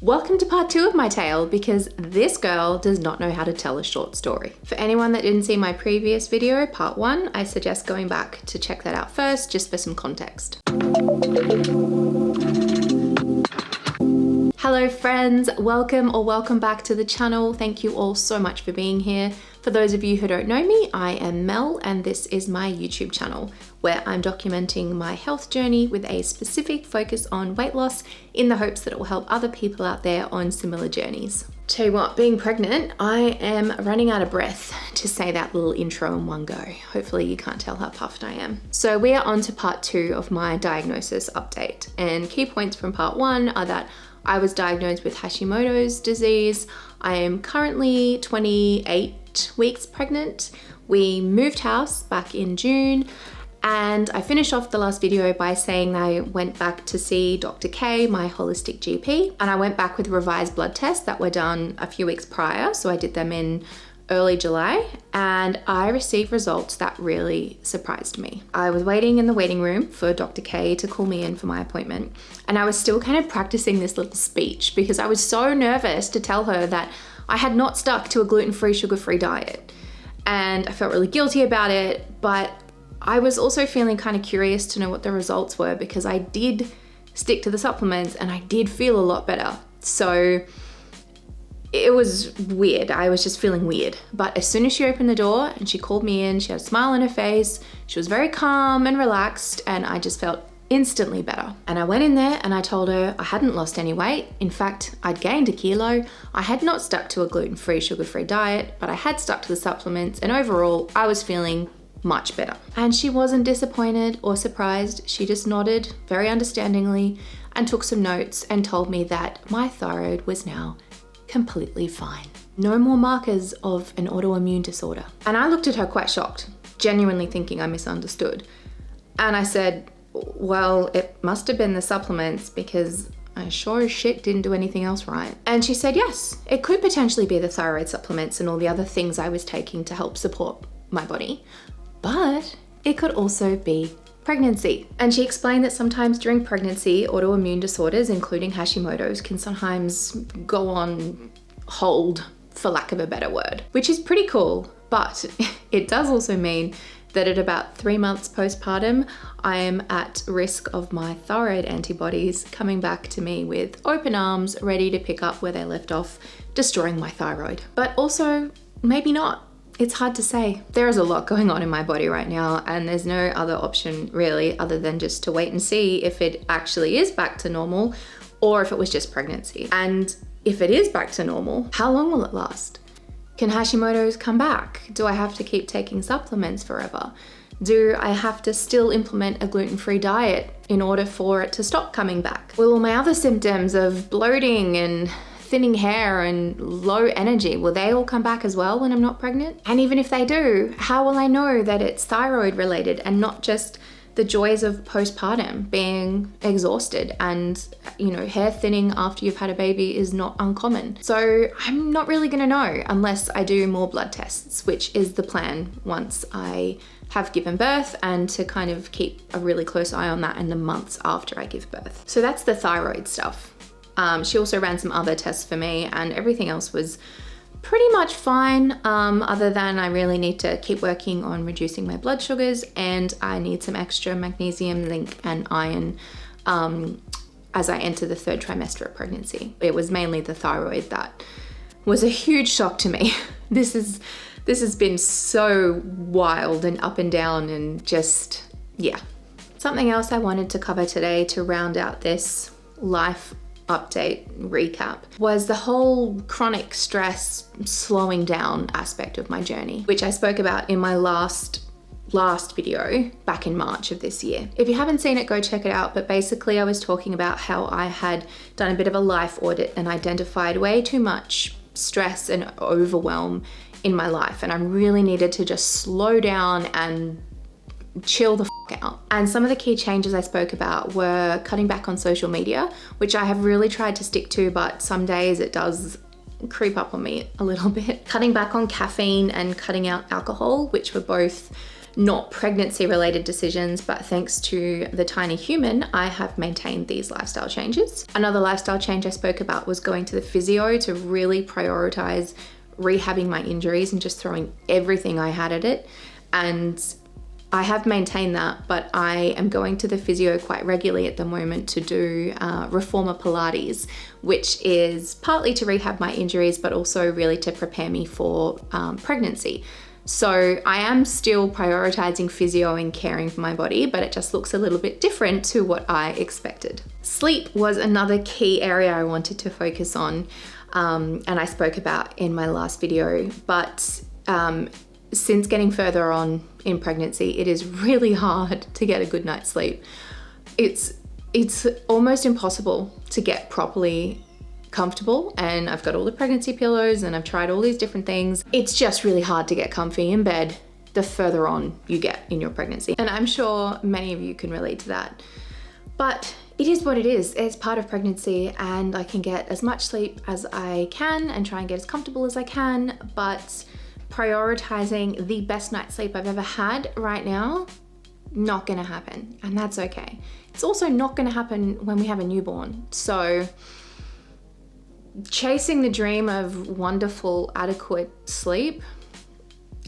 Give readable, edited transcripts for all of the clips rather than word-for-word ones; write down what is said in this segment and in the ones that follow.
Welcome to part 2 of my tale, because this girl does not know how to tell a short story. For anyone that didn't see my previous video, part 1, I suggest going back to check that out first, just for some context. Hello friends, welcome back to the channel. Thank you all so much for being here. For those of you who don't know me, I am Mel and this is my YouTube channel where I'm documenting my health journey with a specific focus on weight loss in the hopes that it will help other people out there on similar journeys. Tell you what, being pregnant, I am running out of breath to say that little intro in one go. Hopefully you can't tell how puffed I am. So we are on to part 2 of my diagnosis update, and key points from part 1 are that I was diagnosed with Hashimoto's disease. I am currently 28 weeks pregnant. We moved house back in June, and I finished off the last video by saying I went back to see Dr. K, my holistic GP, and I went back with revised blood tests that were done a few weeks prior. So I did them in early July, and I received results that really surprised me. I was waiting in the waiting room for Dr. K to call me in for my appointment, and I was still kind of practicing this little speech because I was so nervous to tell her that I had not stuck to a gluten-free, sugar-free diet. And I felt really guilty about it, but I was also feeling kind of curious to know what the results were because I did stick to the supplements and I did feel a lot better. So it was weird. I was just feeling weird. But as soon as she opened the door and she called me in, she had a smile on her face. She was very calm and relaxed, and I just felt instantly better. And I went in there and I told her I hadn't lost any weight. In fact, I'd gained a kilo. I had not stuck to a gluten-free, sugar-free diet, but I had stuck to the supplements, and overall I was feeling much better. And she wasn't disappointed or surprised. She just nodded very understandingly and took some notes and told me that my thyroid was now completely fine. No more markers of an autoimmune disorder. And I looked at her quite shocked, genuinely thinking I misunderstood. And I said, well, it must have been the supplements because I sure as shit didn't do anything else right. And she said, yes, it could potentially be the thyroid supplements and all the other things I was taking to help support my body, but it could also be pregnancy. And she explained that sometimes during pregnancy, autoimmune disorders, including Hashimoto's, can sometimes go on hold, for lack of a better word, which is pretty cool. But it does also mean that at about 3 months postpartum, I am at risk of my thyroid antibodies coming back to me with open arms, ready to pick up where they left off, destroying my thyroid. But also, maybe not. It's hard to say. There is a lot going on in my body right now, and there's no other option really other than just to wait and see if it actually is back to normal or if it was just pregnancy. And if it is back to normal, how long will it last? Can Hashimoto's come back? Do I have to keep taking supplements forever? Do I have to still implement a gluten-free diet in order for it to stop coming back? Will all my other symptoms of bloating and thinning hair and low energy, will they all come back as well when I'm not pregnant? And even if they do, how will I know that it's thyroid related and not just the joys of postpartum, being exhausted and, you know, hair thinning after you've had a baby is not uncommon. So I'm not really gonna know unless I do more blood tests, which is the plan once I have given birth, and to kind of keep a really close eye on that in the months after I give birth. So that's the thyroid stuff. She also ran some other tests for me, and everything else was pretty much fine, other than I really need to keep working on reducing my blood sugars, and I need some extra magnesium, zinc, and iron as I enter the 3rd trimester of pregnancy. It was mainly the thyroid that was a huge shock to me. This has been so wild and up and down, and just, yeah. Something else I wanted to cover today to round out this life update recap was the whole chronic stress slowing down aspect of my journey, which I spoke about in my last video back in March of this year. If you haven't seen it, go check it out. But basically I was talking about how I had done a bit of a life audit and identified way too much stress and overwhelm in my life, and I really needed to just slow down and chill the f out. And some of the key changes I spoke about were cutting back on social media, which I have really tried to stick to, but some days it does creep up on me a little bit. Cutting back on caffeine and cutting out alcohol, which were both not pregnancy related decisions, but thanks to the tiny human, I have maintained these lifestyle changes. Another lifestyle change I spoke about was going to the physio to really prioritize rehabbing my injuries and just throwing everything I had at it. And I have maintained that, but I am going to the physio quite regularly at the moment to do reformer Pilates, which is partly to rehab my injuries, but also really to prepare me for pregnancy. So I am still prioritizing physio and caring for my body, but it just looks a little bit different to what I expected. Sleep was another key area I wanted to focus on, and I spoke about in my last video, but since getting further on in pregnancy, it is really hard to get a good night's sleep. It's almost impossible to get properly comfortable, and I've got all the pregnancy pillows and I've tried all these different things. It's just really hard to get comfy in bed the further on you get in your pregnancy. And I'm sure many of you can relate to that. But it is what it is. It's part of pregnancy, and I can get as much sleep as I can and try and get as comfortable as I can, but prioritizing the best night's sleep I've ever had right now, not gonna happen, and that's okay. It's also not gonna happen when we have a newborn. So chasing the dream of wonderful, adequate sleep,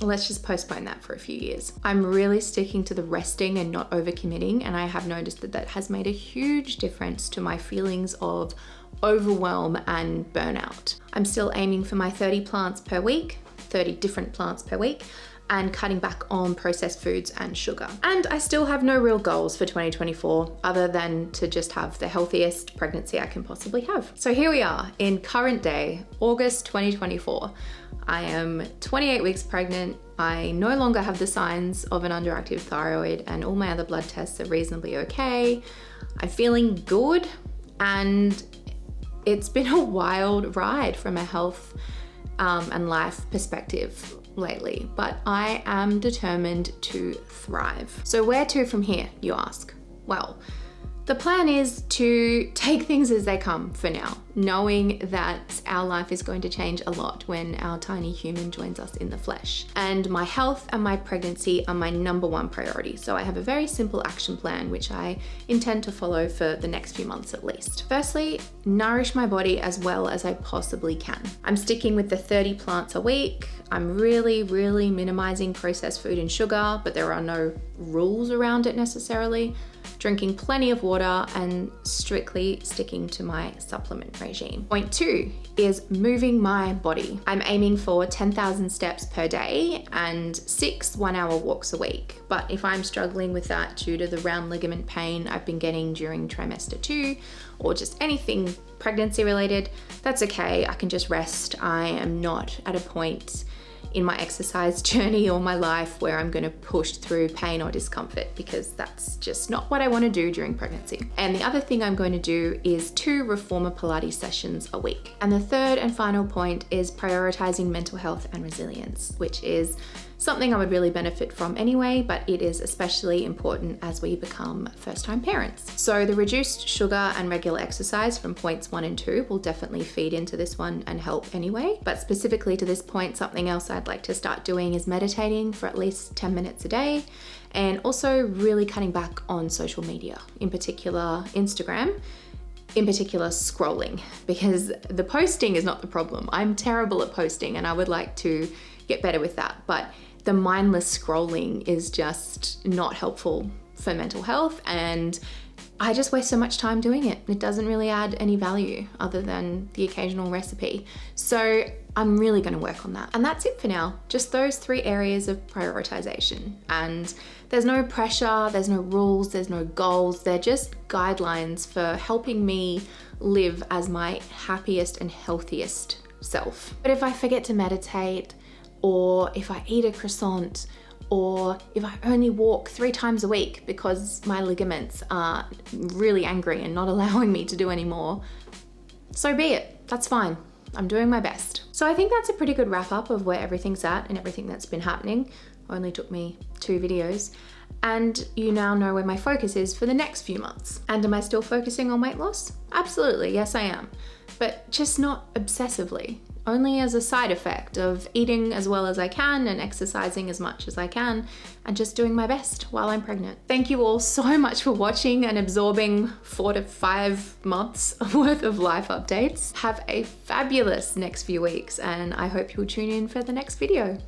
let's just postpone that for a few years. I'm really sticking to the resting and not overcommitting, and I have noticed that that has made a huge difference to my feelings of overwhelm and burnout. I'm still aiming for my 30 plants per week, 30 different plants per week, and cutting back on processed foods and sugar. And I still have no real goals for 2024 other than to just have the healthiest pregnancy I can possibly have. So here we are in current day, August 2024. I am 28 weeks pregnant. I no longer have the signs of an underactive thyroid, and all my other blood tests are reasonably okay. I'm feeling good, and it's been a wild ride from a health and life perspective lately, but I am determined to thrive. So where to from here, you ask? Well, the plan is to take things as they come for now, knowing that our life is going to change a lot when our tiny human joins us in the flesh. And my health and my pregnancy are my number one priority. So I have a very simple action plan, which I intend to follow for the next few months at least. Firstly, nourish my body as well as I possibly can. I'm sticking with the 30 plants a week. I'm really minimizing processed food and sugar, but there are no rules around it necessarily. Drinking plenty of water and strictly sticking to my supplement regime. Point 2 is moving my body. I'm aiming for 10,000 steps per day and 6 1-hour walks a week. But if I'm struggling with that due to the round ligament pain I've been getting during trimester 2, or just anything pregnancy related, that's okay. I can just rest. I am not at a point in my exercise journey or my life where I'm going to push through pain or discomfort, because that's just not what I want to do during pregnancy. And the other thing I'm going to do is 2 reformer Pilates sessions a week. And the third and final point is prioritizing mental health and resilience, which is something I would really benefit from anyway, but it is especially important as we become first-time parents. So the reduced sugar and regular exercise from points 1 and 2 will definitely feed into this one and help anyway. But specifically to this point, something else I'd like to start doing is meditating for at least 10 minutes a day, and also really cutting back on social media, in particular Instagram, in particular scrolling, because the posting is not the problem. I'm terrible at posting and I would like to get better with that, but the mindless scrolling is just not helpful for mental health, and I just waste so much time doing it. It doesn't really add any value other than the occasional recipe. So I'm really going to work on that. And that's it for now. Just those 3 areas of prioritization. And there's no pressure, there's no rules, there's no goals. They're just guidelines for helping me live as my happiest and healthiest self. But if I forget to meditate, or if I eat a croissant, or if I only walk 3 times a week because my ligaments are really angry and not allowing me to do any more, so be it. That's fine. I'm doing my best. So I think that's a pretty good wrap up of where everything's at and everything that's been happening. Only took me 2 videos. And you now know where my focus is for the next few months. And am I still focusing on weight loss? Absolutely, yes I am. But just not obsessively. only as a side effect of eating as well as I can and exercising as much as I can and just doing my best while I'm pregnant. Thank you all so much for watching and absorbing 4 to 5 months worth of life updates. Have a fabulous next few weeks, and I hope you'll tune in for the next video.